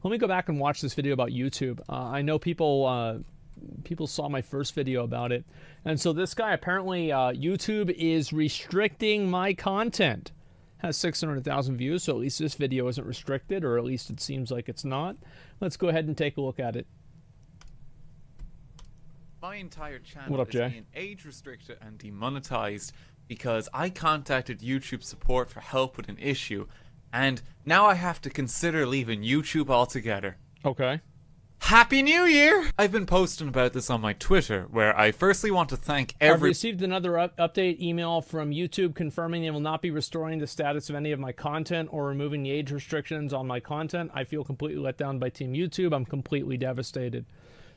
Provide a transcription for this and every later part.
Let me go back and watch this video about YouTube. I know people saw my first video about it. And so this guy, apparently YouTube is restricting my content. Has 600,000 views, so at least this video isn't restricted, or at least it seems like it's not. Let's go ahead and take a look at it. My entire channel What up, Jay? is being age restricted and demonetized because I contacted YouTube support for help with an issue, and now I have to consider leaving YouTube altogether. Okay. Happy New Year! I've been posting about this on my Twitter, where I firstly want to thank I've received another update email from YouTube confirming they will not be restoring the status of any of my content or removing the age restrictions on my content. I feel completely let down by Team YouTube. I'm completely devastated.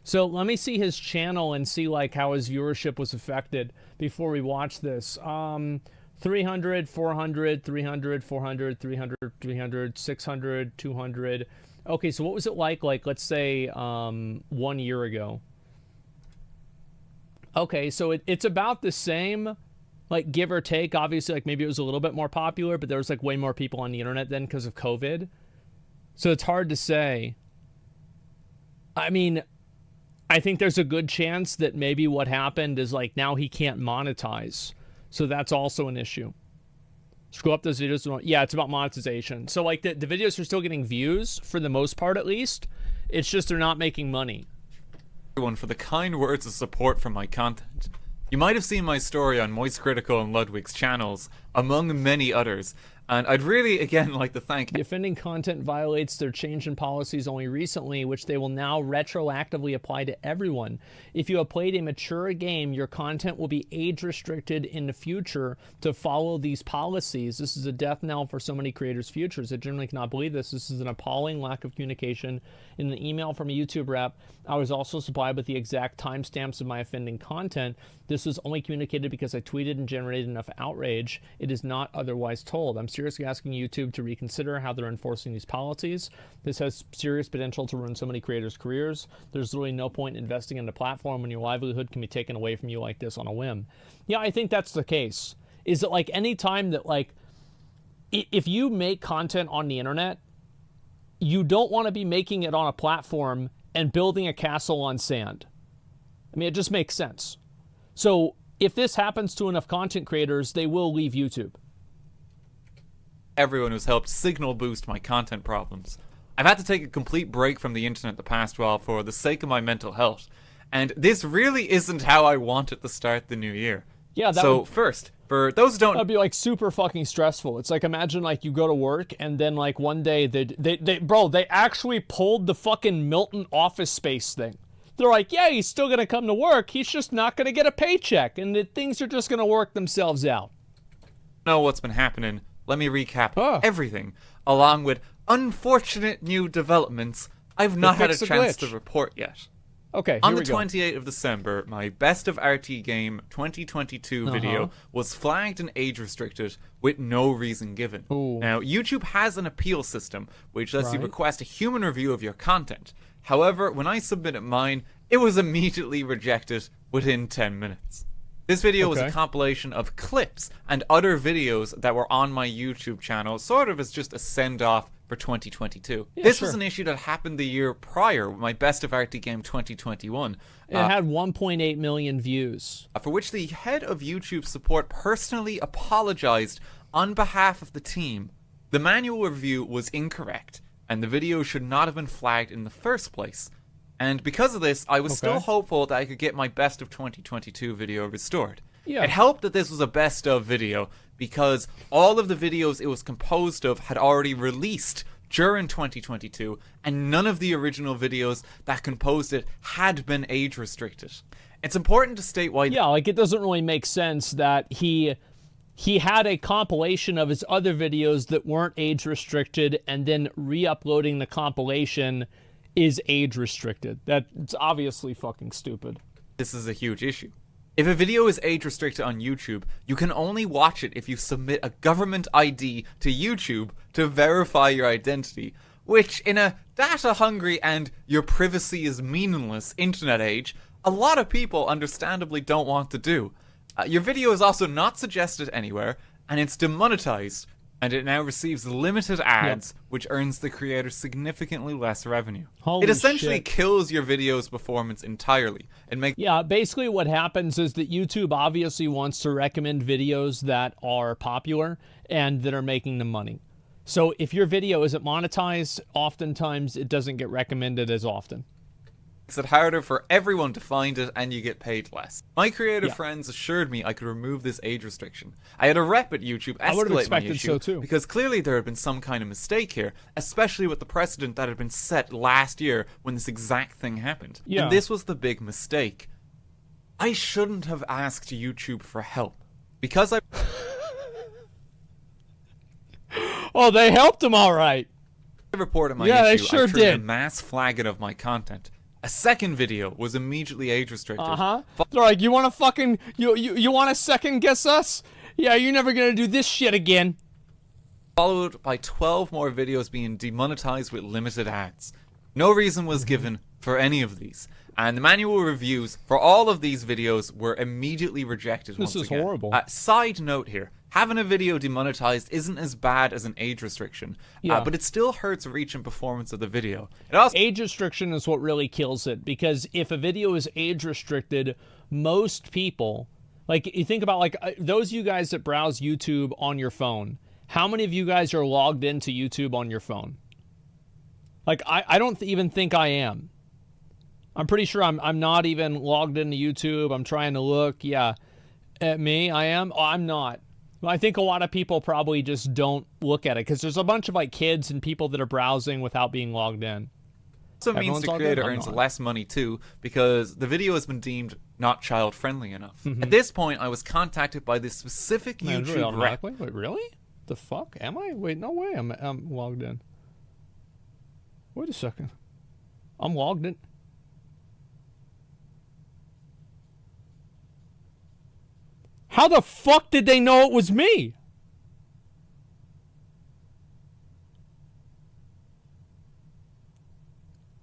So let me see his channel and see like how his viewership was affected before we watch this. 300, 400, 300, 400, 300, 300, 600, 200. Okay, so what was it like let's say 1 year ago? Okay, so it's about the same, like give or take. Obviously, like maybe it was a little bit more popular, but there was like way more people on the internet then because of COVID. So it's hard to say. I mean, I think there's a good chance that maybe what happened is like now he can't monetize. So that's also an issue. Scroll up those videos. Yeah, it's about monetization. So like the videos are still getting views for the most part, at least. It's just they're not making money. Everyone for the kind words of support for my content. You might have seen my story on Moist Critical and Ludwig's channels, among many others, and I'd really, again, like to thank... The offending content violates their change in policies only recently, which they will now retroactively apply to everyone. If you have played a mature game, your content will be age-restricted in the future to follow these policies. This is a death knell for so many creators' futures. I generally cannot believe this. This is an appalling lack of communication. In an email from a YouTube rep, I was also supplied with the exact timestamps of my offending content. This was only communicated because I tweeted and generated enough outrage. It is not otherwise told. I'm seriously asking YouTube to reconsider how they're enforcing these policies. This has serious potential to ruin so many creators' careers. There's really no point in investing in a platform when your livelihood can be taken away from you like this on a whim. Yeah, I think that's the case. Is it like any time that like, if you make content on the internet, you don't want to be making it on a platform and building a castle on sand. I mean, it just makes sense. So if this happens to enough content creators, they will leave YouTube. Everyone who's helped signal boost my content problems. I've had to take a complete break from the internet the past while for the sake of my mental health. And this really isn't how I wanted to start the new year. Yeah, first, for those who don't... That'd be like super fucking stressful. It's like, imagine like you go to work and then like one day they actually pulled the fucking Milton Office Space thing. They're like, yeah, he's still gonna come to work. He's just not gonna get a paycheck, and things are just gonna work themselves out. Know what's been happening. Let me recap everything, along with unfortunate new developments I've not had a chance to report yet. Okay, on the 28th of December, my Best of RT Game 2022 video was flagged and age restricted with no reason given. Ooh. Now, YouTube has an appeal system which lets you request a human review of your content. However, when I submitted mine, it was immediately rejected within 10 minutes. This video was a compilation of clips and other videos that were on my YouTube channel, sort of as just a send-off for 2022. Yeah, this was an issue that happened the year prior, my Best of RT Game 2021. It had 1.8 million views. For which the head of YouTube support personally apologized on behalf of the team. The manual review was incorrect, and the video should not have been flagged in the first place. And because of this, I was still hopeful that I could get my Best of 2022 video restored. Yeah. It helped that this was a best of video, because all of the videos it was composed of had already released during 2022, and none of the original videos that composed it had been age restricted. It's important to state why... Yeah, like it doesn't really make sense that he had a compilation of his other videos that weren't age restricted, and then re-uploading the compilation is age restricted. That's obviously fucking stupid. This is a huge issue. If a video is age restricted on YouTube, you can only watch it if you submit a government ID to YouTube to verify your identity, which in a data-hungry and your privacy is meaningless internet age, a lot of people understandably don't want to do. Your video is also not suggested anywhere, and it's demonetized, and it now receives limited ads, which earns the creator significantly less revenue. Holy it essentially shit. kills your video's performance entirely. Yeah, basically what happens is that YouTube obviously wants to recommend videos that are popular and that are making them money. So if your video isn't monetized, oftentimes it doesn't get recommended as often. Makes it harder for everyone to find it, and you get paid less. My creator friends assured me I could remove this age restriction. I had a rep at YouTube escalate my issue so too. because clearly there had been some kind of mistake here, especially with the precedent that had been set last year when this exact thing happened. Yeah. And this was the big mistake. I shouldn't have asked YouTube for help. Because I... Oh, they helped him all right. I reported my issue. They sure I triggered did. a mass flagging of my content. A second video was immediately age restricted. They're like, you want to fucking, you want to second guess us? Yeah, you're never going to do this shit again. Followed by 12 more videos being demonetized with limited ads. No reason was given for any of these. And the manual reviews for all of these videos were immediately rejected once again. This is horrible. Side note here. Having a video demonetized isn't as bad as an age restriction, but it still hurts reach and performance of the video. Age restriction is what really kills it, because if a video is age restricted, most people, like, you think about, like, those of you guys that browse YouTube on your phone, how many of you guys are logged into YouTube on your phone? Like, I don't even think I am. I'm pretty sure I'm not even logged into YouTube. I'm trying to look. Yeah. At me, I am. Oh, I'm not. I think a lot of people probably just don't look at it because there's a bunch of like kids and people that are browsing without being logged in. Also means the creator earns less money too because the video has been deemed not child friendly enough. At this point, I was contacted by this specific YouTube rep. Wait, really? The fuck? Am I? Wait, no way. I'm logged in. Wait a second. I'm logged in. How the fuck did they know it was me?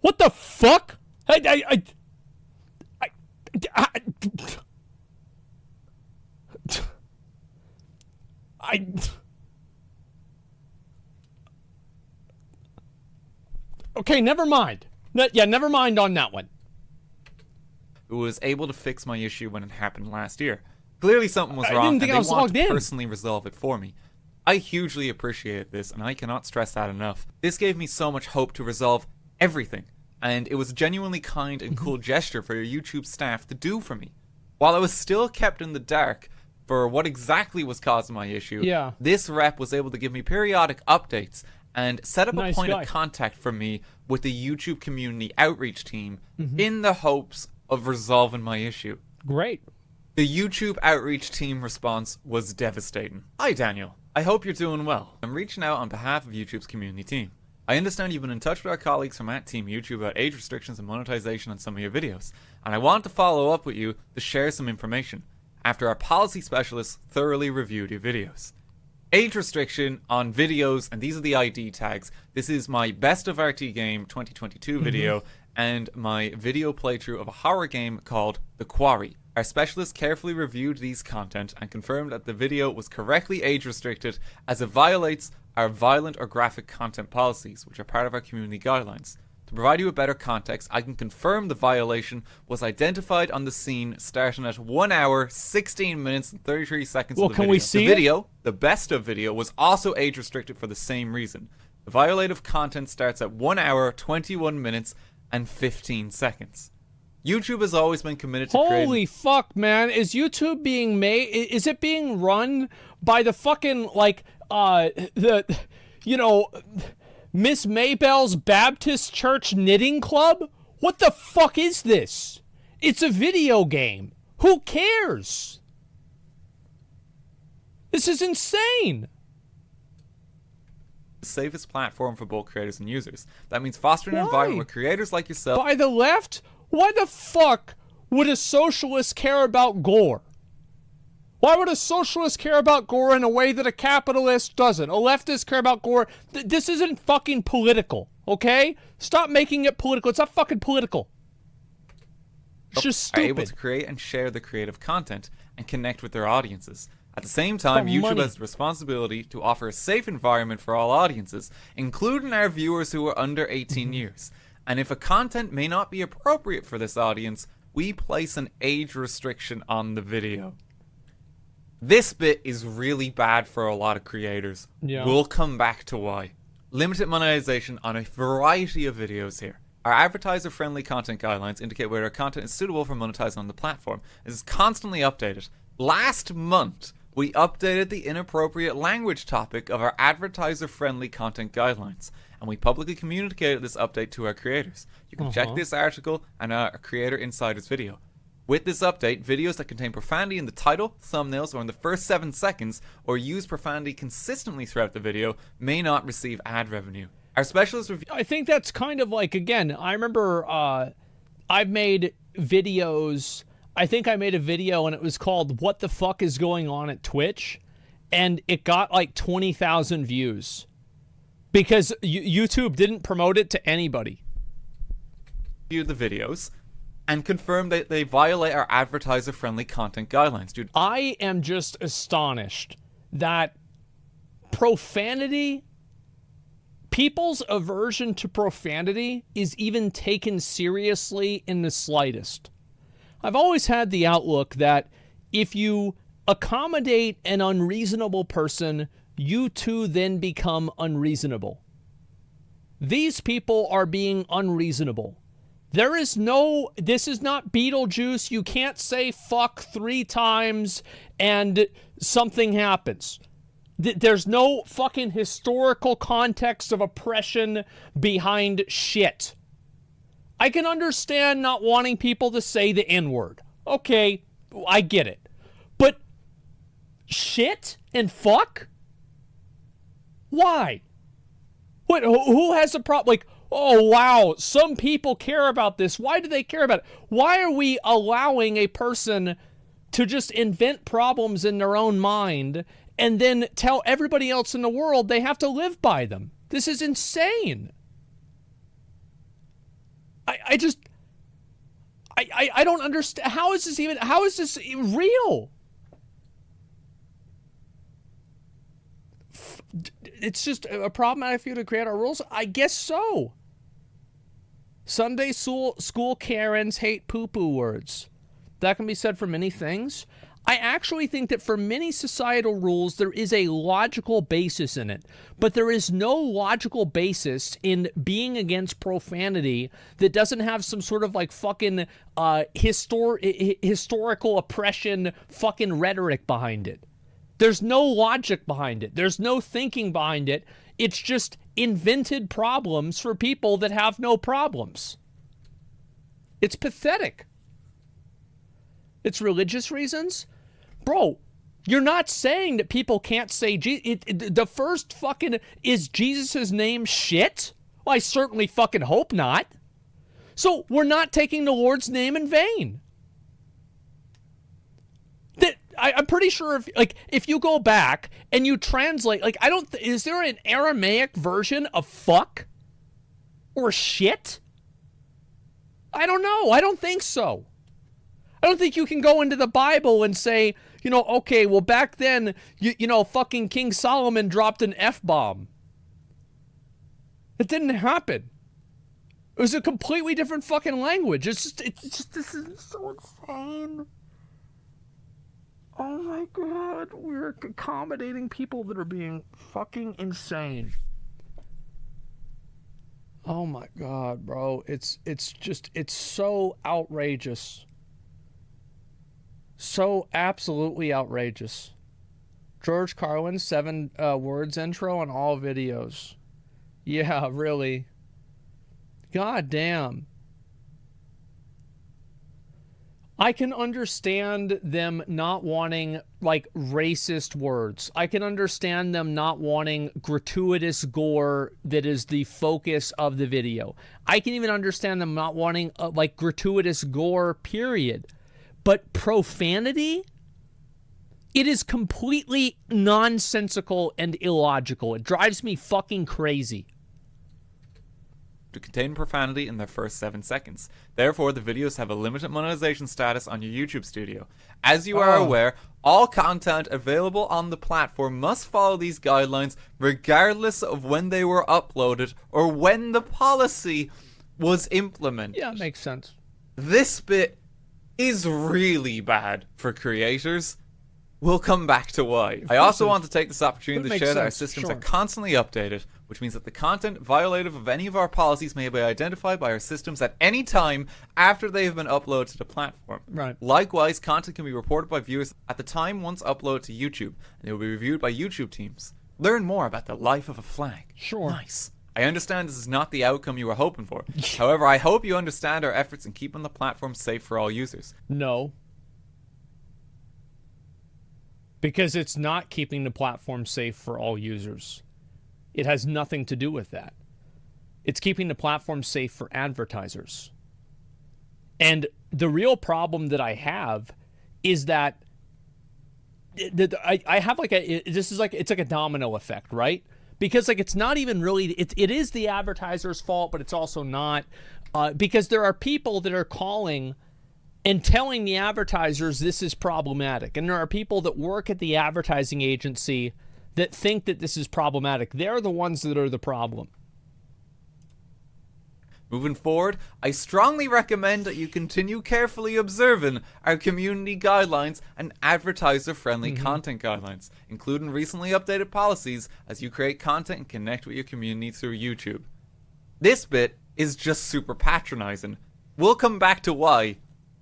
What the fuck? Okay, never mind. Never mind on that one. Who was able to fix my issue when it happened last year. Clearly something was wrong, and they want to personally resolve it for me. I hugely appreciated this, and I cannot stress that enough. This gave me so much hope to resolve everything, and it was a genuinely kind and cool gesture for your YouTube staff to do for me. While I was still kept in the dark for what exactly was causing my issue, this rep was able to give me periodic updates and set up a point of contact for me with the YouTube community outreach team in the hopes of resolving my issue. Great. The YouTube outreach team response was devastating. Hi Daniel, I hope you're doing well. I'm reaching out on behalf of YouTube's community team. I understand you've been in touch with our colleagues from Team YouTube about age restrictions and monetization on some of your videos, and I want to follow up with you to share some information after our policy specialists thoroughly reviewed your videos. Age restriction on videos, and these are the ID tags. This is my Best of RT Game 2022 video and my video playthrough of a horror game called The Quarry. Our specialist carefully reviewed these content and confirmed that the video was correctly age restricted as it violates our violent or graphic content policies, which are part of our community guidelines. To provide you with better context, I can confirm the violation was identified on the scene starting at 1 hour, 16 minutes, and 33 seconds of the video. Can we see the video, the best of video, was also age restricted for the same reason. The violative content starts at 1 hour, 21 minutes, and 15 seconds. YouTube has always been committed to creating... Holy fuck, man. Is YouTube being made... Is it being run by the fucking, like, Miss Maybell's Baptist Church Knitting Club? What the fuck is this? It's a video game. Who cares? This is insane. The safest platform for both creators and users. That means fostering an environment where creators like yourself... By the left? Why the fuck would a socialist care about gore? Why would a socialist care about gore in a way that a capitalist doesn't? A leftist care about gore? This isn't fucking political, okay? Stop making it political. It's not fucking political. It's just stupid. Are able to create and share the creative content and connect with their audiences. At the same time, YouTube money. has the responsibility to offer a safe environment for all audiences, including our viewers who are under 18 years. And if a content may not be appropriate for this audience, we place an age restriction on the video. This bit is really bad for a lot of creators. Yeah. We'll come back to why. Limited monetization on a variety of videos here. Our advertiser-friendly content guidelines indicate whether content is suitable for monetizing on the platform. This is constantly updated. Last month, we updated the inappropriate language topic of our advertiser-friendly content guidelines, and we publicly communicated this update to our creators. You can check this article and our Creator Insiders video. With this update, videos that contain profanity in the title, thumbnails, or in the first 7 seconds, or use profanity consistently throughout the video, may not receive ad revenue. Our specialist review... I think that's kind of like, again, I remember I've made videos... I think I made a video and it was called What the Fuck is Going On at Twitch? And it got like 20,000 views. Because YouTube didn't promote it to anybody. ...the videos and confirm that they violate our advertiser-friendly content guidelines. Dude, I am just astonished that profanity... People's aversion to profanity is even taken seriously in the slightest. I've always had the outlook that if you accommodate an unreasonable person, you too then become unreasonable. These people are being unreasonable. There is no, this is not Beetlejuice. You can't say fuck 3 times and something happens. There's no fucking historical context of oppression behind shit. I can understand not wanting people to say the N-word. Okay, I get it. But shit and fuck? Why? What? Who has a problem? Like, oh, wow, some people care about this. Why do they care about it? Why are we allowing a person to just invent problems in their own mind and then tell everybody else in the world they have to live by them? This is insane. I don't understand. How is this real? It's just a problematic for you to create our rules? I guess so. Sunday school Karens hate poo-poo words. That can be said for many things. I actually think that for many societal rules, there is a logical basis in it. But there is no logical basis in being against profanity that doesn't have some sort of like fucking historical oppression fucking rhetoric behind it. There's no logic behind it. There's no thinking behind it. It's just invented problems for people that have no problems. It's pathetic. It's religious reasons? Bro, you're not saying that people can't say the first fucking, is Jesus' name shit? Well, I certainly fucking hope not. So we're not taking the Lord's name in vain. I'm pretty sure if you go back and you translate, like, is there an Aramaic version of fuck or shit? I don't know. I don't think so. I don't think you can go into the Bible and say, okay, well, back then, fucking King Solomon dropped an F-bomb. It didn't happen. It was a completely different fucking language. It's just, this is so insane. Oh my God, we're accommodating people that are being fucking insane. Oh my God, bro. It's so outrageous. So absolutely outrageous. George Carlin, 7 words intro on all videos. Yeah, really. God damn. I can understand them not wanting, like, racist words. I can understand them not wanting gratuitous gore that is the focus of the video. I can even understand them not wanting, like, gratuitous gore, period. But profanity? It is completely nonsensical and illogical. It drives me fucking crazy. to contain profanity in their first 7 seconds. Therefore, the videos have a limited monetization status on your YouTube studio. As you are aware, all content available on the platform must follow these guidelines regardless of when they were uploaded or when the policy was implemented. Yeah, makes sense. This bit is really bad for creators. We'll come back to why. I also want to take this opportunity to share that our systems are constantly updated, which means that the content violative of any of our policies may be identified by our systems at any time after they have been uploaded to the platform. Right. Likewise, content can be reported by viewers at the time once uploaded to YouTube, and it will be reviewed by YouTube teams. Learn more about the life of a flag. Sure. Nice. I understand this is not the outcome you were hoping for. However, I hope you understand our efforts in keeping the platform safe for all users. No. Because it's not keeping the platform safe for all users. It has nothing to do with that. It's keeping the platform safe for advertisers. And the real problem that I have is that I have like it's like a domino effect, right? Because like it's not even really, it is the advertiser's fault, but it's also not. Because there are people that are calling and telling the advertisers this is problematic. And there are people that work at the advertising agency that think that this is problematic. They're the ones that are the problem. Moving forward, I strongly recommend that you continue carefully observing our community guidelines and advertiser-friendly content guidelines, including recently updated policies as you create content and connect with your community through YouTube. This bit is just super patronizing. We'll come back to why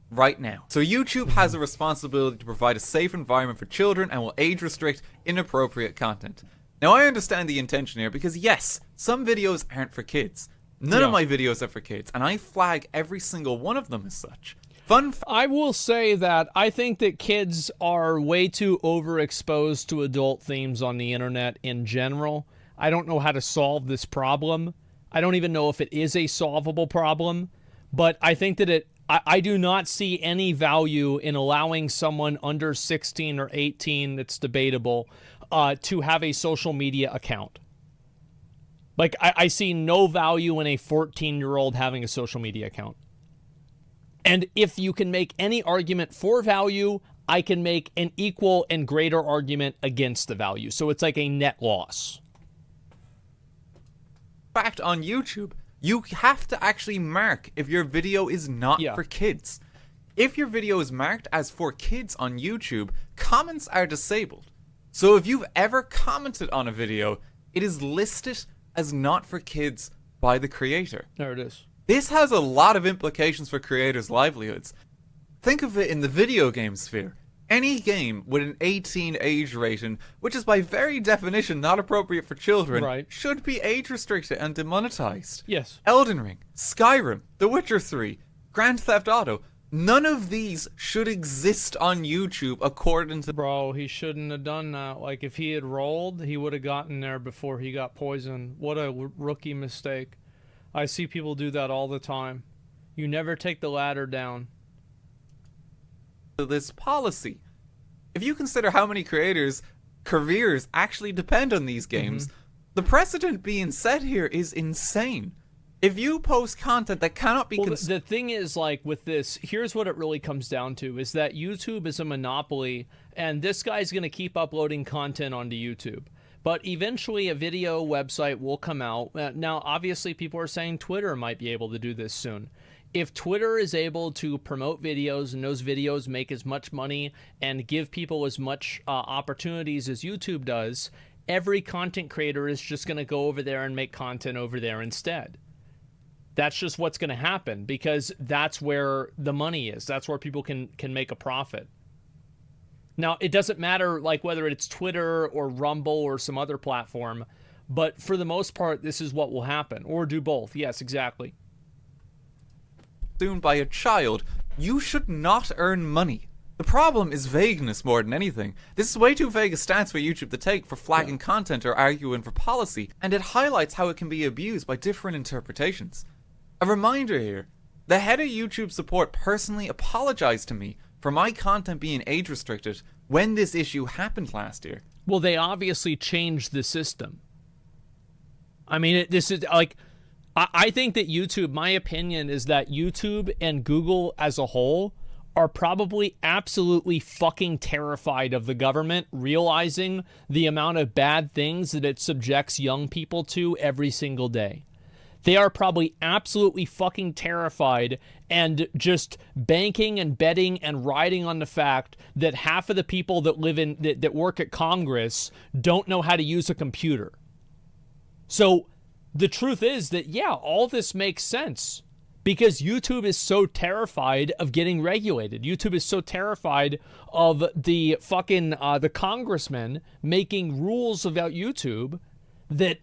right now. So YouTube has a responsibility to provide a safe environment for children and will age restrict inappropriate content. Now I understand the intention here because yes, some videos aren't for kids. None of my videos are for kids, and I flag every single one of them as such. I will say that I think that kids are way too overexposed to adult themes on the internet in general. I don't know how to solve this problem. I don't even know if it is a solvable problem, but I think that I do not see any value in allowing someone under 16 or 18, it's debatable, to have a social media account. Like, I see no value in a 14-year-old having a social media account. And if you can make any argument for value, I can make an equal and greater argument against the value. So it's like a net loss. In fact, on YouTube, you have to actually mark if your video is not for kids. If your video is marked as for kids on YouTube, comments are disabled. So if you've ever commented on a video, it is listed as not for kids by the creator. There it is. This has a lot of implications for creators' livelihoods. Think of it in the video game sphere. Any game with an 18 age rating, which is by very definition not appropriate for children, should be age restricted and demonetized. Yes. Elden Ring, Skyrim, The Witcher 3, Grand Theft Auto, none of these should exist on YouTube according to... Bro, he shouldn't have done that. Like, if he had rolled, he would have gotten there before he got poisoned. What a rookie mistake. I see people do that all the time. You never take the ladder down. This policy. If you consider how many creators' careers actually depend on these games, the precedent being set here is insane. If you post content that cannot be... the thing is, like, with this, here's what it really comes down to, is that YouTube is a monopoly, and this guy's going to keep uploading content onto YouTube. But eventually a video website will come out. Now, obviously, people are saying Twitter might be able to do this soon. If Twitter is able to promote videos and those videos make as much money and give people as much opportunities as YouTube does, every content creator is just going to go over there and make content over there instead. That's just what's going to happen because that's where the money is. That's where people can make a profit. Now, it doesn't matter like whether it's Twitter or Rumble or some other platform, but for the most part, this is what will happen. Or do both. Yes, exactly. By a child, you should not earn money. The problem is vagueness more than anything. This is way too vague a stance for YouTube to take for flagging content or arguing for policy, and it highlights how it can be abused by different interpretations. A reminder here, the head of YouTube support personally apologized to me for my content being age restricted when this issue happened last year. Well, they obviously changed the system. I mean, this is like... I think that YouTube, my opinion is that YouTube and Google as a whole are probably absolutely fucking terrified of the government realizing the amount of bad things that it subjects young people to every single day. They are probably absolutely fucking terrified and just banking and betting and riding on the fact that half of the people that live in that work at Congress don't know how to use a computer. So the truth is that, yeah, all this makes sense because YouTube is so terrified of getting regulated. YouTube is so terrified of the fucking the congressmen making rules about YouTube that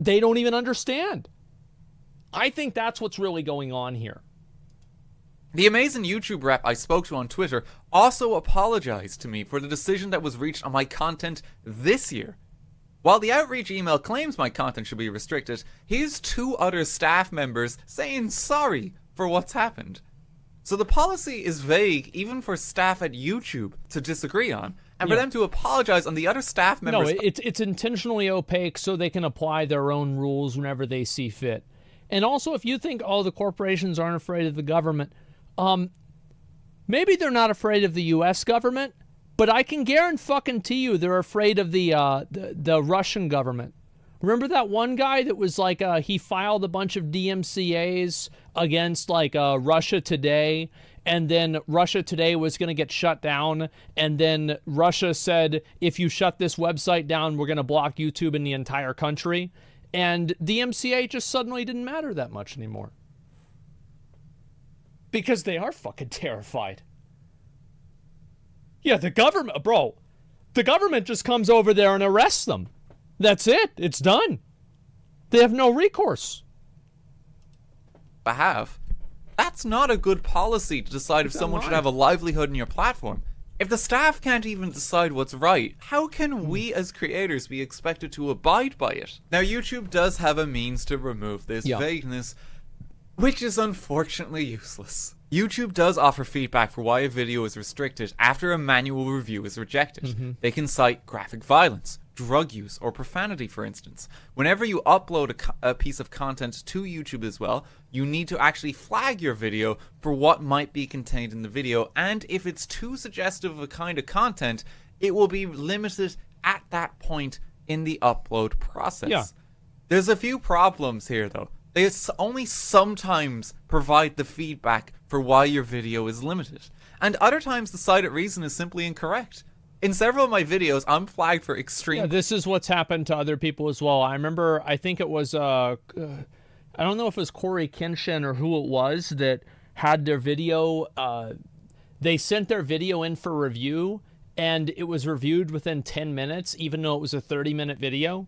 they don't even understand. I think that's what's really going on here. The amazing YouTube rep I spoke to on Twitter also apologized to me for the decision that was reached on my content this year. While the outreach email claims my content should be restricted, here's 2 other staff members saying sorry for what's happened. So the policy is vague even for staff at YouTube to disagree on, and for them to apologize on the other staff members... No, it's intentionally opaque so they can apply their own rules whenever they see fit. And also, if you think, oh, the corporations aren't afraid of the government, maybe they're not afraid of the U.S. government, but I can guarantee you they're afraid of the Russian government. Remember that one guy that was like, he filed a bunch of DMCAs against like Russia Today, and then Russia Today was going to get shut down, and then Russia said, if you shut this website down, we're going to block YouTube in the entire country. And the DMCA just suddenly didn't matter that much anymore. Because they are fucking terrified. Yeah, the government, bro. The government just comes over there and arrests them. That's it. It's done. They have no recourse. That's not a good policy to decide if someone should have a livelihood in your platform. If the staff can't even decide what's right, how can we as creators be expected to abide by it? Now, YouTube does have a means to remove this vagueness, which is unfortunately useless. YouTube does offer feedback for why a video is restricted after a manual review is rejected. They can cite graphic violence, drug use, or profanity, for instance. Whenever you upload a piece of content to YouTube as well, you need to actually flag your video for what might be contained in the video, and if it's too suggestive of a kind of content, it will be limited at that point in the upload process. There's a few problems here, though. They only sometimes provide the feedback for why your video is limited, and other times the cited reason is simply incorrect. In several of my videos, I'm flagged for extreme... Yeah, this is what's happened to other people as well. I remember, I think it was, I don't know if it was Corey Kenshin or who it was that had their video, they sent their video in for review, and it was reviewed within 10 minutes, even though it was a 30-minute video.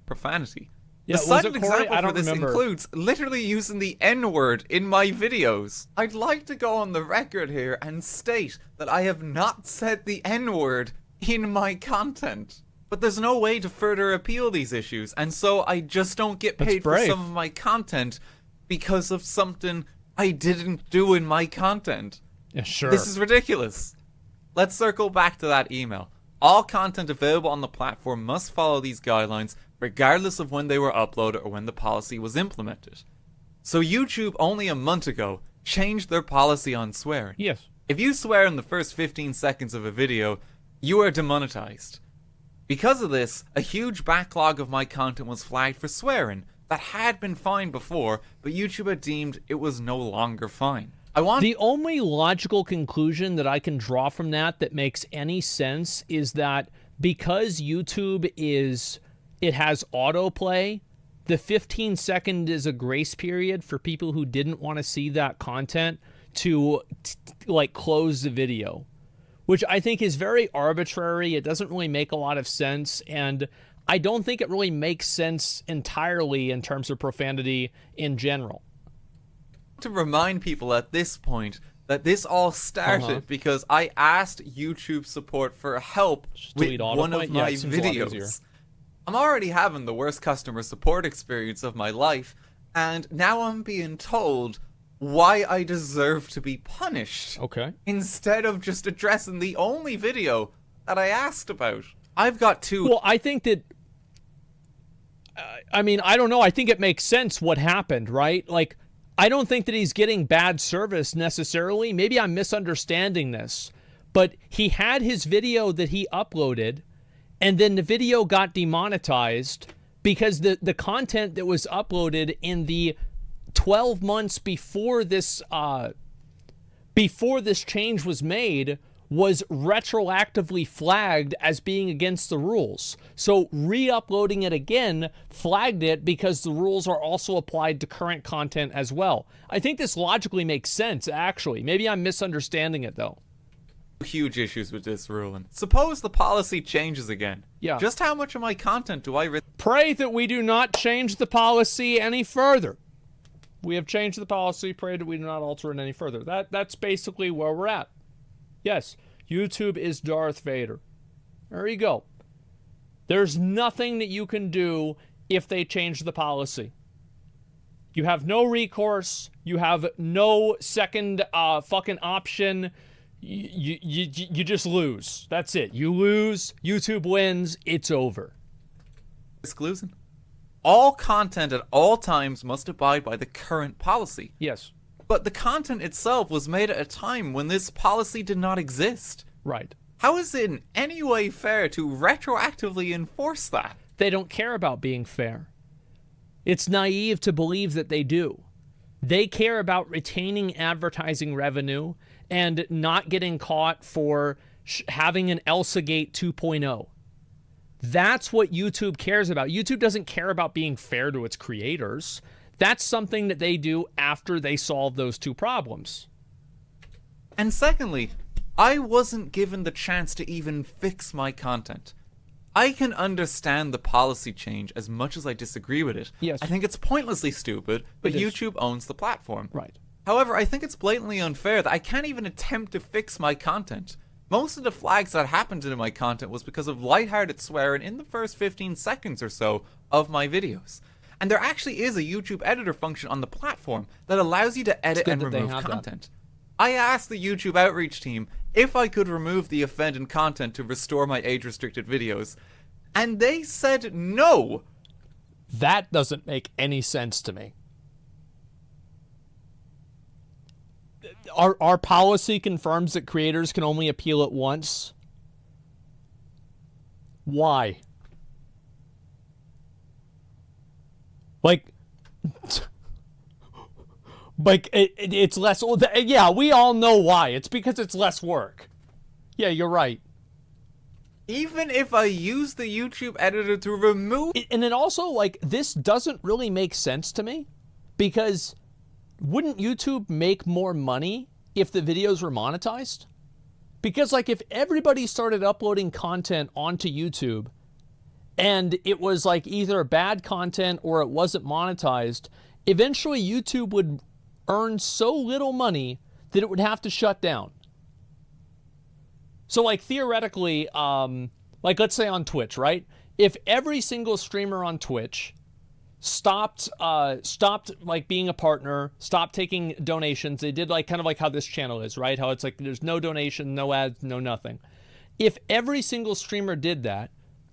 Profanity. Yeah, the cited example for this includes literally using the N-word in my videos. I'd like to go on the record here and state that I have not said the N-word in my content. But there's no way to further appeal these issues, and so I just don't get paid for some of my content because of something I didn't do in my content. Yeah, sure. This is ridiculous. Let's circle back to that email. All content available on the platform must follow these guidelines regardless of when they were uploaded or when the policy was implemented. So YouTube only a month ago changed their policy on swearing. Yes. If you swear in the first 15 seconds of a video, you are demonetized. Because of this, a huge backlog of my content was flagged for swearing that had been fine before, but YouTube had deemed it was no longer fine. The only logical conclusion that I can draw from that makes any sense is that because YouTube it has autoplay, the 15-second is a grace period for people who didn't want to see that content to like close the video, which I think is very arbitrary. It doesn't really make a lot of sense, and I don't think it really makes sense entirely in terms of profanity in general. To remind people at this point that this all started because I asked YouTube support for help with one of my videos. I'm already having the worst customer support experience of my life, and now I'm being told why I deserve to be punished. Okay. Instead of just addressing the only video that I asked about. I've got two... Well, I think that I mean, I don't know. I think it makes sense what happened, right? Like, I don't think that he's getting bad service necessarily. Maybe I'm misunderstanding this. But he had his video that he uploaded, and then the video got demonetized because the content that was uploaded in the 12 months before this change was made was retroactively flagged as being against the rules. So re-uploading it again flagged it because the rules are also applied to current content as well. I think this logically makes sense, actually. Maybe I'm misunderstanding it, though. Huge issues with this ruling. Suppose the policy changes again. Yeah. Just how much of my content do I pray that we do not change the policy any further. We have changed the policy. Pray that we do not alter it any further. That's basically where we're at. Yes, YouTube is Darth Vader. There you go. There's nothing that you can do if they change the policy. You have no recourse. You have no second fucking option. You just lose. That's it. You lose. YouTube wins. It's over. Exclusion. All content at all times must abide by the current policy. Yes. But the content itself was made at a time when this policy did not exist. Right. How is it in any way fair to retroactively enforce that? They don't care about being fair. It's naive to believe that they do. They care about retaining advertising revenue and not getting caught for having an ElsaGate 2.0. That's what YouTube cares about. YouTube doesn't care about being fair to its creators. That's something that they do after they solve those two problems. And secondly, I wasn't given the chance to even fix my content. I can understand the policy change as much as I disagree with it. Yes. I think it's pointlessly stupid, but YouTube owns the platform. Right. However, I think it's blatantly unfair that I can't even attempt to fix my content. Most of the flags that happened in my content was because of lighthearted swearing in the first 15 seconds or so of my videos. And there actually is a YouTube editor function on the platform that allows you to edit and remove content. I asked the YouTube outreach team if I could remove the offending content to restore my age-restricted videos, and they said no. That doesn't make any sense to me. Our policy confirms that creators can only appeal it once. Why? It's less. Yeah, we all know why. It's because it's less work. Yeah, you're right. Even if I use the YouTube editor to remove... And then also, this doesn't really make sense to me, because wouldn't YouTube make more money if the videos were monetized? Because, if everybody started uploading content onto YouTube, and it was, either bad content or it wasn't monetized, eventually YouTube would earn so little money that it would have to shut down. So, theoretically, let's say on Twitch, right? If every single streamer on Twitch stopped being a partner, stopped taking donations, they did kind of how this channel is, right? How it's there's no donation, no ads, no nothing. If every single streamer did that,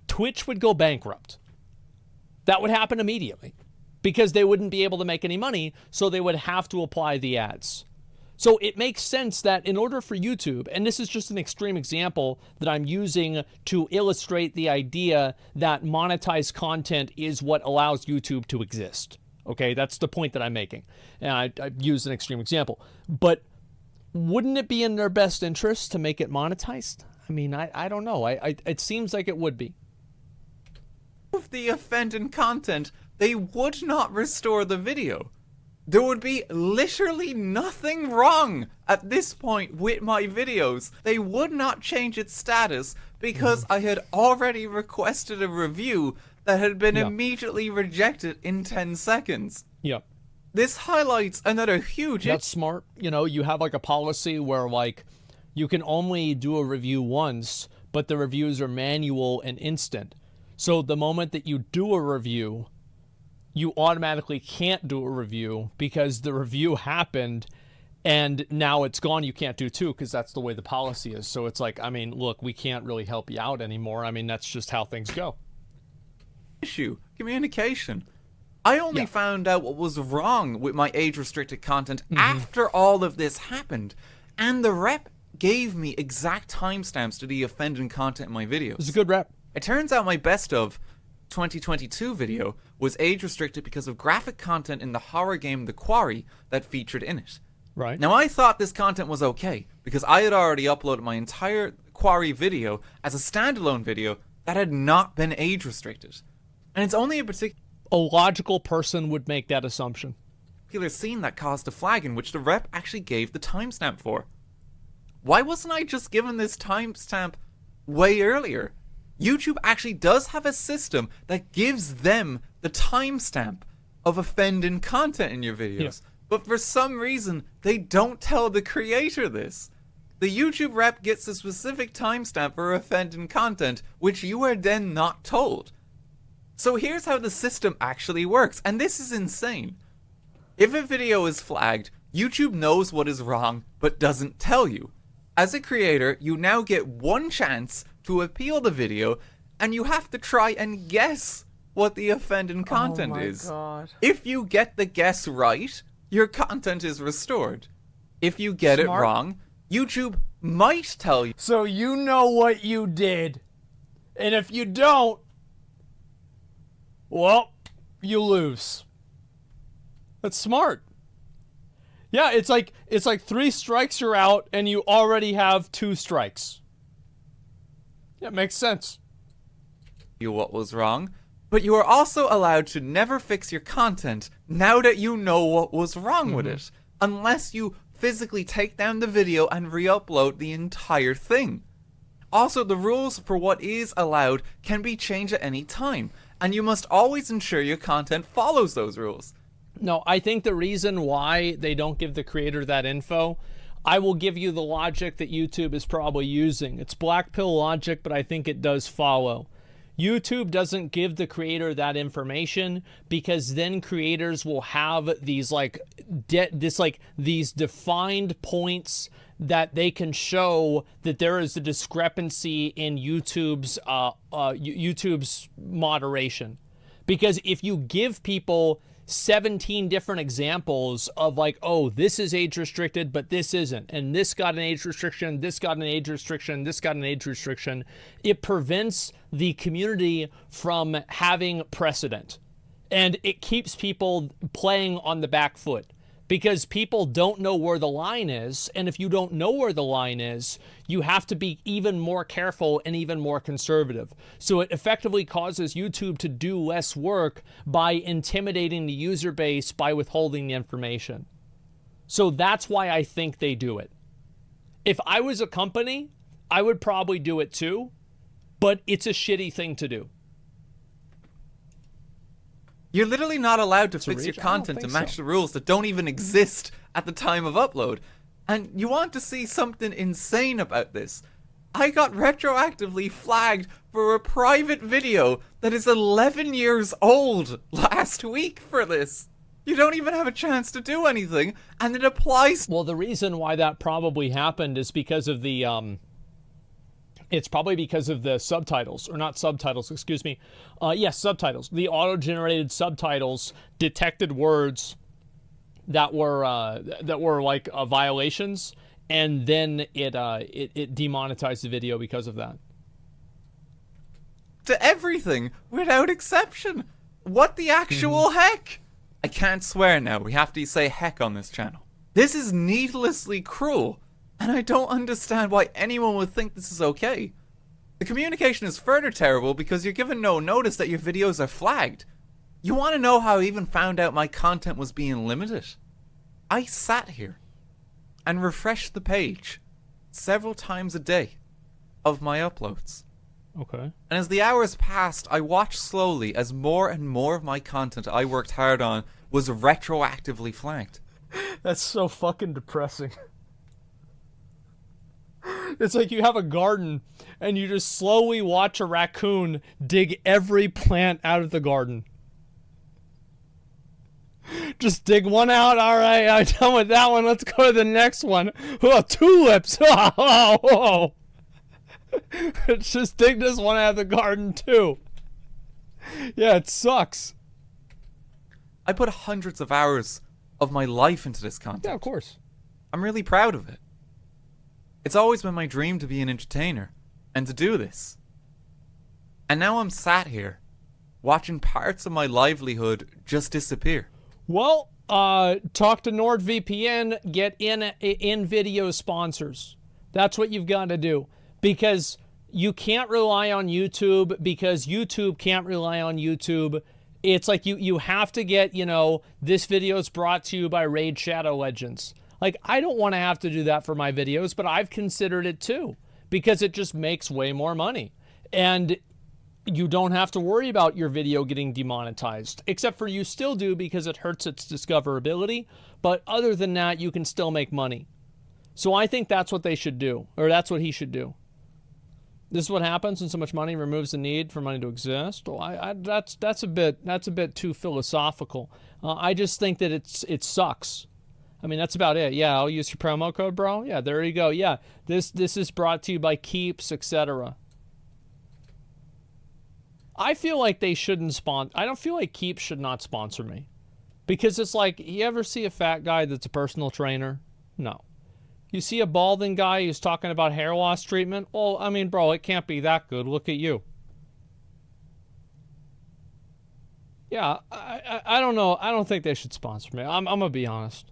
Twitch would go bankrupt. That would happen immediately because they wouldn't be able to make any money, so they would have to apply the ads. So it makes sense that in order for YouTube, and this is just an extreme example that I'm using to illustrate the idea that monetized content is what allows YouTube to exist. Okay, that's the point that I'm making. And I used an extreme example. But wouldn't it be in their best interest to make it monetized? I mean, I don't know. It seems like it would be. If the offending content, they would not restore the video. There would be literally nothing wrong at this point with my videos. They would not change its status because I had already requested a review that had been immediately rejected in 10 seconds. Yep. This highlights another huge... That's smart. You have a policy where you can only do a review once, but the reviews are manual and instant. So the moment that you do a review, you automatically can't do a review because the review happened and now it's gone. You can't do two because that's the way the policy is. So it's look, we can't really help you out anymore. I mean, that's just how things go. Issue. communication. I only found out what was wrong with my age-restricted content after all of this happened. And the rep gave me exact timestamps to the offending content in my videos. It's a good rep. It turns out my best of 2022 video was age-restricted because of graphic content in the horror game The Quarry that featured in it. Right. Now, I thought this content was okay, because I had already uploaded my entire Quarry video as a standalone video that had not been age-restricted. And it's only a logical person would make that assumption. Particular scene that caused a flag in which the rep actually gave the timestamp for. Why wasn't I just given this timestamp way earlier? YouTube actually does have a system that gives them the timestamp of offending content in your videos. Yeah. But for some reason, they don't tell the creator this. The YouTube rep gets a specific timestamp for offending content, which you are then not told. So here's how the system actually works, and this is insane. If a video is flagged, YouTube knows what is wrong, but doesn't tell you. As a creator, you now get one chance to appeal the video, and you have to try and guess what the offending content is. God. If you get the guess right, your content is restored. If you get it wrong, YouTube might tell you. So you know what you did. And if you don't, well, you lose. That's smart. Yeah, it's like 3 strikes you're out and you already have 2 strikes. Yeah, makes sense. You what was wrong, but you are also allowed to never fix your content now that you know what was wrong with it, unless you physically take down the video and re-upload the entire thing. Also, the rules for what is allowed can be changed at any time, and you must always ensure your content follows those rules. No, I think the reason why they don't give the creator that info, I will give you the logic that YouTube is probably using. It's black pill logic, but I think it does follow. YouTube doesn't give the creator that information because then creators will have these these defined points that they can show that there is a discrepancy in YouTube's moderation. Because if you give people 17 different examples of like, oh, this is age restricted, but this isn't, and this got an age restriction, this got an age restriction, this got an age restriction, it prevents the community from having precedent. And it keeps people playing on the back foot because people don't know where the line is. And if you don't know where the line is, you have to be even more careful and even more conservative. So it effectively causes YouTube to do less work by intimidating the user base by withholding the information. So that's why I think they do it. If I was a company, I would probably do it too, but it's a shitty thing to do. You're literally not allowed to fix your content to match the rules that don't even exist at the time of upload. And you want to see something insane about this. I got retroactively flagged for a private video that is 11 years old last week for this. You don't even have a chance to do anything, and it applies. Well, the reason why that probably happened is because of the it's probably because of the subtitles, or not subtitles, excuse me. Yes, subtitles. The auto-generated subtitles detected words that were like violations, and then it demonetized the video because of that. To everything, without exception. What the actual heck? I can't swear now. We have to say heck on this channel. This is needlessly cruel. And I don't understand why anyone would think this is okay. The communication is further terrible because you're given no notice that your videos are flagged. You want to know how I even found out my content was being limited? I sat here and refreshed the page several times a day of my uploads. Okay. And as the hours passed, I watched slowly as more and more of my content I worked hard on was retroactively flagged. That's so fucking depressing. It's like you have a garden and you just slowly watch a raccoon dig every plant out of the garden. Just dig one out. All right, I'm done with that one. Let's go to the next one. Oh, tulips. Oh. Just dig this one out of the garden too. Yeah, it sucks. I put hundreds of hours of my life into this content. Yeah, of course. I'm really proud of it. It's always been my dream to be an entertainer and to do this. And now I'm sat here watching parts of my livelihood just disappear. Well, talk to NordVPN, get in-video sponsors. That's what you've got to do. Because you can't rely on YouTube, because YouTube can't rely on YouTube. It's like you have to get, this video is brought to you by Raid Shadow Legends. Like, I don't want to have to do that for my videos, but I've considered it too, because it just makes way more money. And you don't have to worry about your video getting demonetized, except for you still do, because it hurts its discoverability. But other than that, you can still make money. So I think that's what they should do, or that's what he should do. This is what happens when so much money removes the need for money to exist. Well, that's a bit too philosophical. I just think that it sucks. I mean, that's about it. Yeah, I'll use your promo code, bro. Yeah, there you go. Yeah, this is brought to you by Keeps, etc. I feel like they shouldn't sponsor. I don't feel like Keeps should not sponsor me, because it's like, you ever see a fat guy that's a personal trainer? No. You see a balding guy who's talking about hair loss treatment? Well, I mean, bro, it can't be that good. Look at you. Yeah, I don't know. I don't think they should sponsor me. I'm going to be honest.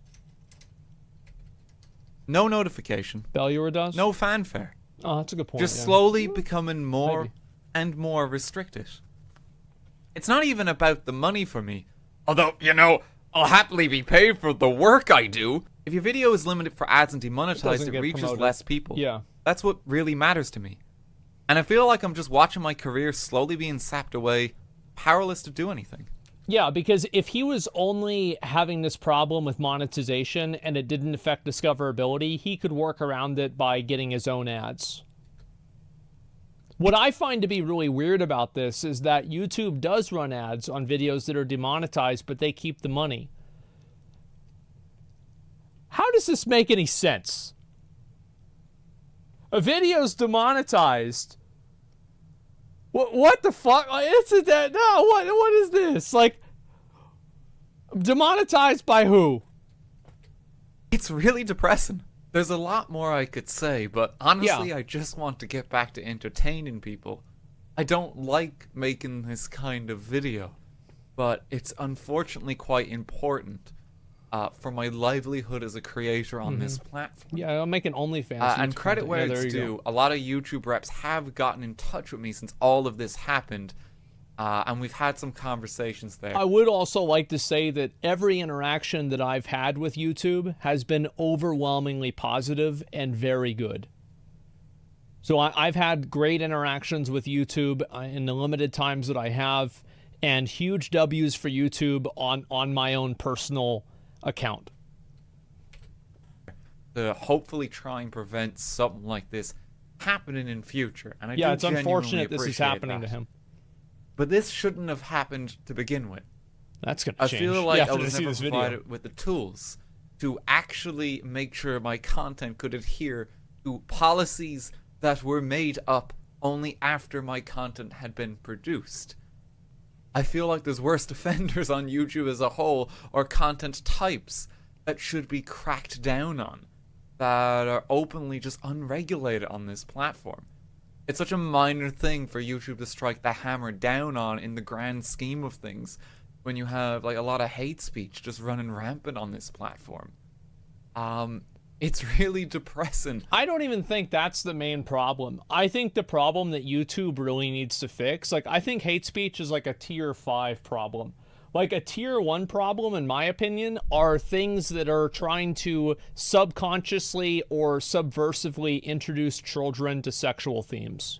No notification. Belluer does? No fanfare. Oh, that's a good point. Just slowly becoming more and more restricted. It's not even about the money for me. Although, I'll happily be paid for the work I do. If your video is limited for ads and demonetized, it reaches less people. Yeah. That's what really matters to me. And I feel like I'm just watching my career slowly being sapped away, powerless to do anything. Yeah, because if he was only having this problem with monetization and it didn't affect discoverability, he could work around it by getting his own ads. What I find to be really weird about this is that YouTube does run ads on videos that are demonetized, but they keep the money. How does this make any sense? A video's demonetized. What the fuck? Isn't that? No, what is this? Like, demonetized by who? It's really depressing. There's a lot more I could say, but honestly, I just want to get back to entertaining people. I don't like making this kind of video, but it's unfortunately quite important for my livelihood as a creator on this platform. Yeah, I'm making OnlyFans. And credit where it's due, a lot of YouTube reps have gotten in touch with me since all of this happened, and we've had some conversations there. I would also like to say that every interaction that I've had with YouTube has been overwhelmingly positive and very good. So I've had great interactions with YouTube in the limited times that I have, and huge W's for YouTube on my own personal account. To hopefully try and prevent something like this happening in future. And I it's unfortunate this is happening to him. But this shouldn't have happened to begin with. That's going to change. I feel like I was never provided with the tools to actually make sure my content could adhere to policies that were made up only after my content had been produced. I feel like there's worse offenders on YouTube as a whole, or content types that should be cracked down on, that are openly just unregulated on this platform. It's such a minor thing for YouTube to strike the hammer down on in the grand scheme of things, when you have like a lot of hate speech just running rampant on this platform. It's really depressing. I don't even think that's the main problem. I think the problem that YouTube really needs to fix, like, I think hate speech is like a tier 5 problem. Like, a tier 1 problem, in my opinion, are things that are trying to subconsciously or subversively introduce children to sexual themes.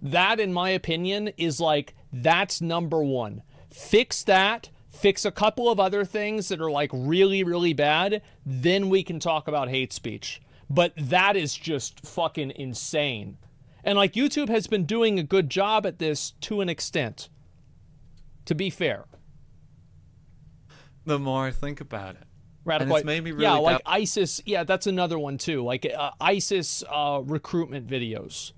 That, in my opinion, is like, that's number 1. Fix that. Fix a couple of other things that are like really, really bad, then we can talk about hate speech. But that is just fucking insane. And like, YouTube has been doing a good job at this to an extent, to be fair. The more I think about it. Radical, and it's made me really like ISIS, that's another one too. Like ISIS recruitment videos.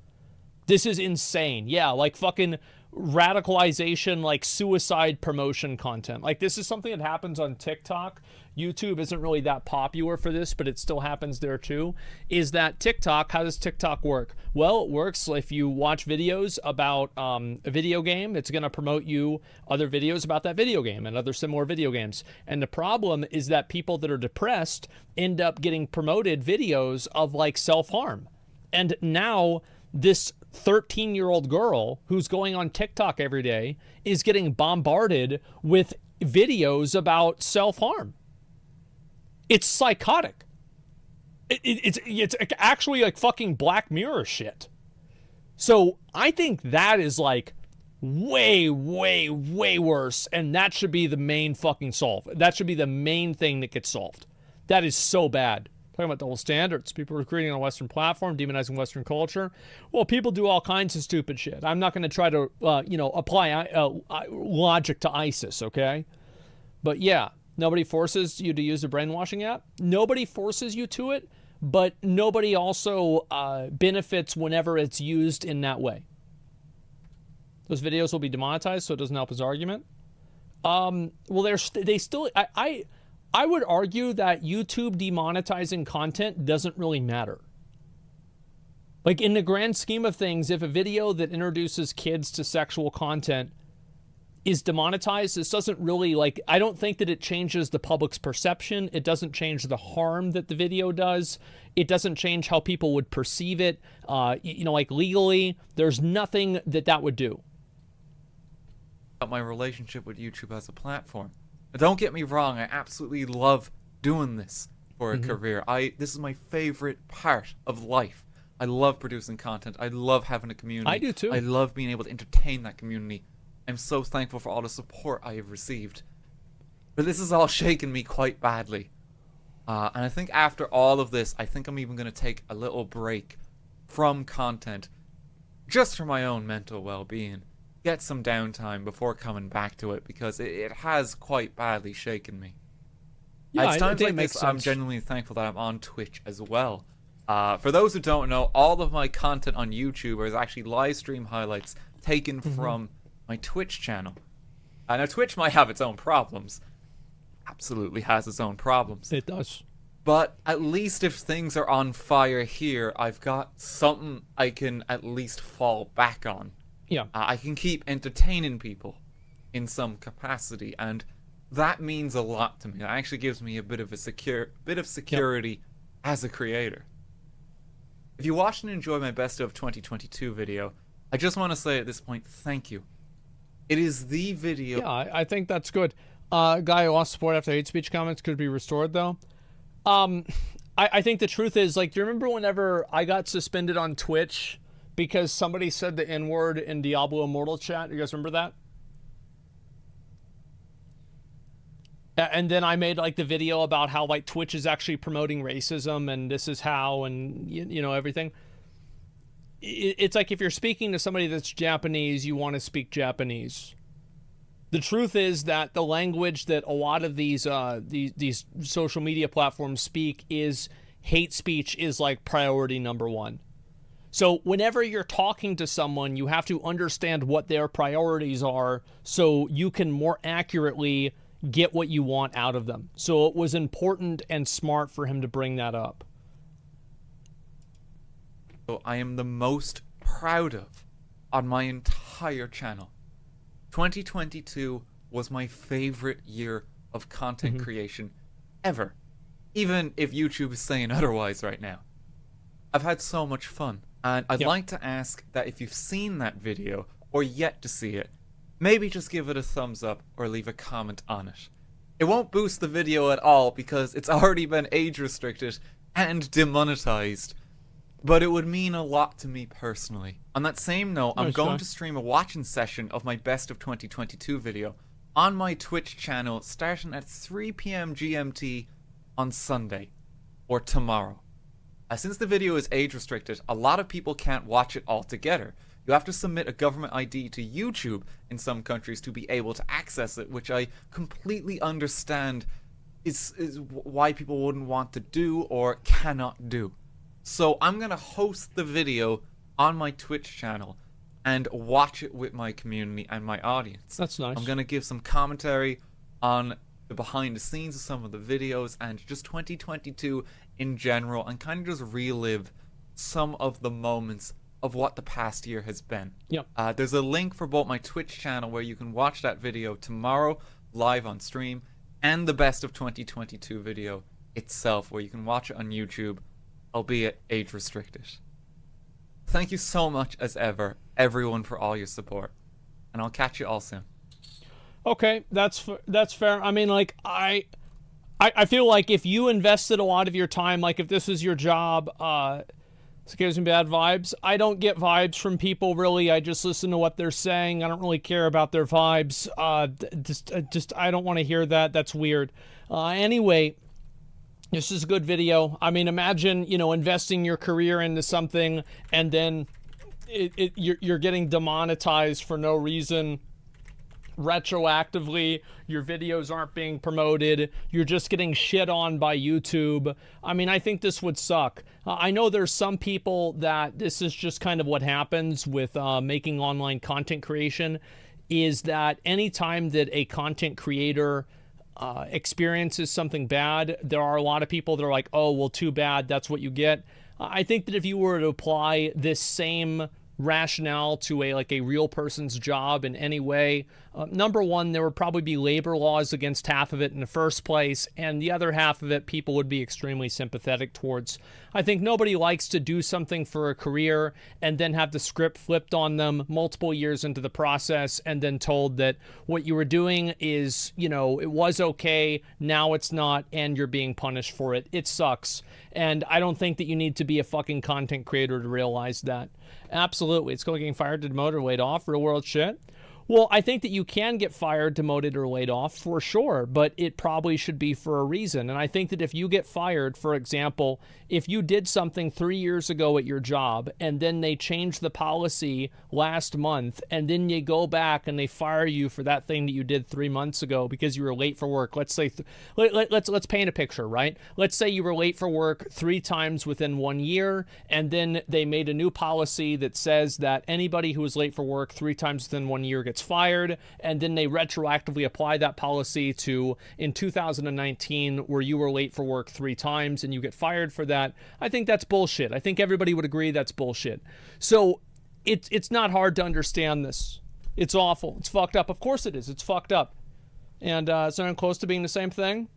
This is insane. Yeah, like fucking radicalization, like suicide promotion content. Like this is something that happens on TikTok. YouTube isn't really that popular for this, but it still happens there too. Is that TikTok, how does TikTok work? Well, it works if you watch videos about a video game, it's going to promote you other videos about that video game and other similar video games. And the problem is that people that are depressed end up getting promoted videos of like self-harm. And now this 13-year-old girl who's going on TikTok every day is getting bombarded with videos about self-harm. It's psychotic. It's actually like fucking Black Mirror shit. So I think that is like way, way, way worse, and that should be the main fucking solve. That should be the main thing that gets solved. That is so bad. Talking about double standards. People are creating on a Western platform, demonizing Western culture. Well, people do all kinds of stupid shit. I'm not going to try to, apply logic to ISIS, okay? But yeah, nobody forces you to use a brainwashing app. Nobody forces you to it, but nobody also benefits whenever it's used in that way. Those videos will be demonetized, so it doesn't help his argument. I would argue that YouTube demonetizing content doesn't really matter. Like in the grand scheme of things, if a video that introduces kids to sexual content is demonetized, this doesn't really I don't think that it changes the public's perception. It doesn't change the harm that the video does. It doesn't change how people would perceive it. Legally, there's nothing that would do. My relationship with YouTube as a platform. Don't get me wrong, I absolutely love doing this for a career. This is my favorite part of life. I love producing content. I love having a community. I do too. I love being able to entertain that community. I'm so thankful for all the support I have received. But this is all shaking me quite badly. And I think after all of this, I think I'm even going to take a little break from content just for my own mental well-being. Get some downtime before coming back to it, because it has quite badly shaken me. Yeah, it's times like this, I'm genuinely thankful that I'm on Twitch as well. For those who don't know, all of my content on YouTube is actually live stream highlights taken from my Twitch channel. Now, Twitch might have its own problems. Absolutely has its own problems. It does. But at least if things are on fire here, I've got something I can at least fall back on. Yeah. I can keep entertaining people in some capacity, and that means a lot to me. That actually gives me a bit of security as a creator. If you watched and enjoyed my best of 2022 video, I just want to say at this point, thank you. It is the video. Yeah, I think that's good. Guy who lost support after hate speech comments could be restored, though. I think the truth is, do you remember whenever I got suspended on Twitch because somebody said the N-word in Diablo Immortal chat? You guys remember that? And then I made the video about how Twitch is actually promoting racism, and this is how, and everything. It's like if you're speaking to somebody that's Japanese, you want to speak Japanese. The truth is that the language that a lot of these social media platforms speak is hate speech is priority number one. So whenever you're talking to someone, you have to understand what their priorities are so you can more accurately get what you want out of them. So it was important and smart for him to bring that up. So I am the most proud of on my entire channel. 2022 was my favorite year of content creation ever, even if YouTube is saying otherwise right now. I've had so much fun, and I'd like to ask that if you've seen that video or yet to see it, maybe just give it a thumbs up or leave a comment on it. It won't boost the video at all because it's already been age restricted and demonetized, but it would mean a lot to me personally. On that same note, I'm going to stream a watching session of my best of 2022 video on my Twitch channel starting at 3 p.m. GMT on Sunday, or tomorrow. Since the video is age restricted, a lot of people can't watch it all together. You have to submit a government ID to YouTube in some countries to be able to access it, which I completely understand is why people wouldn't want to do or cannot do. So I'm going to host the video on my Twitch channel, and watch it with my community and my audience. That's nice. I'm going to give some commentary on the behind the scenes of some of the videos and just 2022 in general, and kind of just relive some of the moments of what the past year has been. Yep. There's a link for both my Twitch channel where you can watch that video tomorrow live on stream, and the best of 2022 video itself where you can watch it on YouTube, albeit age restricted. Thank you so much as ever, everyone, for all your support, and I'll catch you all soon. Okay, that's fair. I mean, like, I feel like if you invested a lot of your time, like if this was your job, it gives me bad vibes. I don't get vibes from people, really. I just listen to what they're saying. I don't really care about their vibes. I don't want to hear that. That's weird. Anyway, this is a good video. I mean, imagine, investing your career into something and then you're getting demonetized for no reason. Retroactively, your videos aren't being promoted, you're just getting shit on by YouTube. I mean, I think this would suck. I know there's some people that this is just kind of what happens with making online content creation, is that anytime that a content creator experiences something bad, there are a lot of people that are like, oh, well, too bad, that's what you get. I think that if you were to apply this same rationale to a real person's job in any way, number one, there would probably be labor laws against half of it in the first place, and the other half of it people would be extremely sympathetic towards. I think nobody likes to do something for a career and then have the script flipped on them multiple years into the process and then told that what you were doing is, it was okay, now it's not, and you're being punished for it. It sucks. And I don't think that you need to be a fucking content creator to realize that. Absolutely. It's called getting fired, demoted, or laid off. Real world shit. Well, I think that you can get fired, demoted, or laid off for sure, but it probably should be for a reason. And I think that if you get fired, for example, if you did something 3 years ago at your job and then they changed the policy last month and then you go back and they fire you for that thing that you did 3 months ago because you were late for work. Let's say, let's paint a picture, right? Let's say you were late for work 3 times within 1 year, and then they made a new policy that says that anybody who is late for work 3 times within 1 year gets fired, and then they retroactively apply that policy to in 2019 where you were late for work 3 times and you get fired for that. I think that's bullshit. I think everybody would agree that's bullshit. So it's not hard to understand this. It's awful. It's fucked up. Of course it is. It's fucked up. And is anyone close to being the same thing?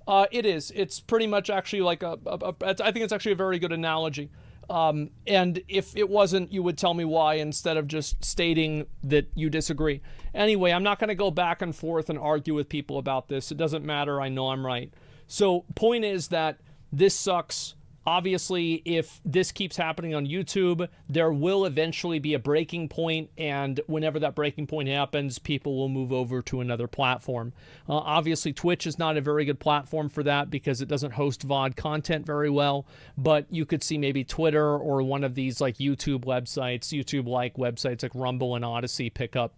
It is. It's pretty much actually like I think it's actually a very good analogy. And if it wasn't, you would tell me why instead of just stating that you disagree. Anyway, I'm not going to go back and forth and argue with people about this. It doesn't matter. I know I'm right. So point is that this sucks. Obviously, if this keeps happening on YouTube, there will eventually be a breaking point, and whenever that breaking point happens, people will move over to another platform. Obviously, Twitch is not a very good platform for that because it doesn't host VOD content very well, but you could see maybe Twitter or one of these like YouTube websites, YouTube-like websites like Rumble and Odyssey pick up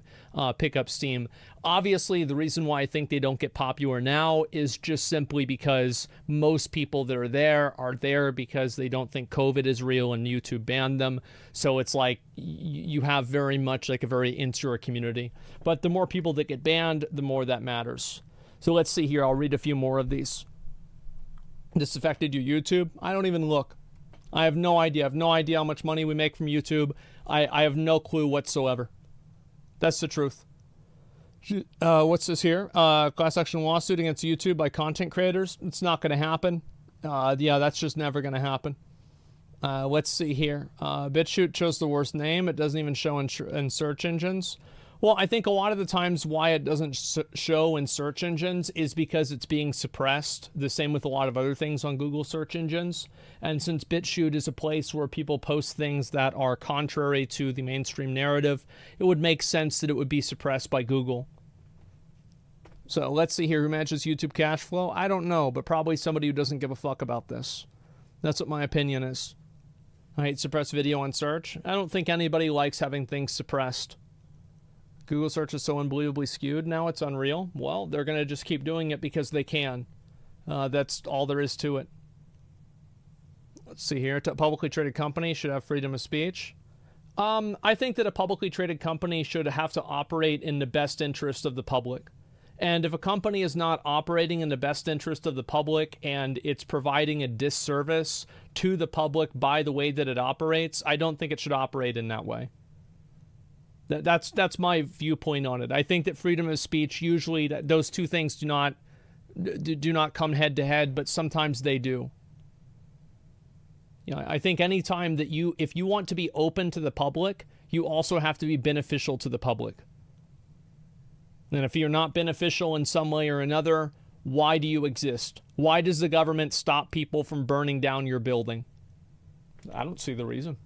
steam. Obviously, the reason why I think they don't get popular now is just simply because most people that are there because they don't think COVID is real and YouTube banned them. So it's like you have very much like a very insular community. But the more people that get banned, the more that matters. So let's see here. I'll read a few more of these. This affected your YouTube? I don't even look. I have no idea. I have no idea how much money we make from YouTube. I have no clue whatsoever. That's the truth. What's this here? Class action lawsuit against YouTube by content creators. It's not going to happen. Yeah, that's just never going to happen. Let's see here. BitChute chose the worst name. It doesn't even show in search engines. Well, I think a lot of the times why it doesn't show in search engines is because it's being suppressed. The same with a lot of other things on Google search engines. And since BitChute is a place where people post things that are contrary to the mainstream narrative, it would make sense that it would be suppressed by Google. So let's see here. Who manages YouTube cash flow? I don't know, but probably somebody who doesn't give a fuck about this. That's what my opinion is. I hate suppressed video on search. I don't think anybody likes having things suppressed. Google search is so unbelievably skewed now it's unreal. Well, they're going to just keep doing it because they can. That's all there is to it. Let's see here. A publicly traded company should have freedom of speech. I think that a publicly traded company should have to operate in the best interest of the public. And if a company is not operating in the best interest of the public and it's providing a disservice to the public by the way that it operates, I don't think it should operate in that way. That's my viewpoint on it. I think that freedom of speech, usually those two things do not come head to head, but sometimes they do. You know, I think anytime that if you want to be open to the public, you also have to be beneficial to the public. And if you're not beneficial in some way or another, why do you exist? Why does the government stop people from burning down your building? I don't see the reason.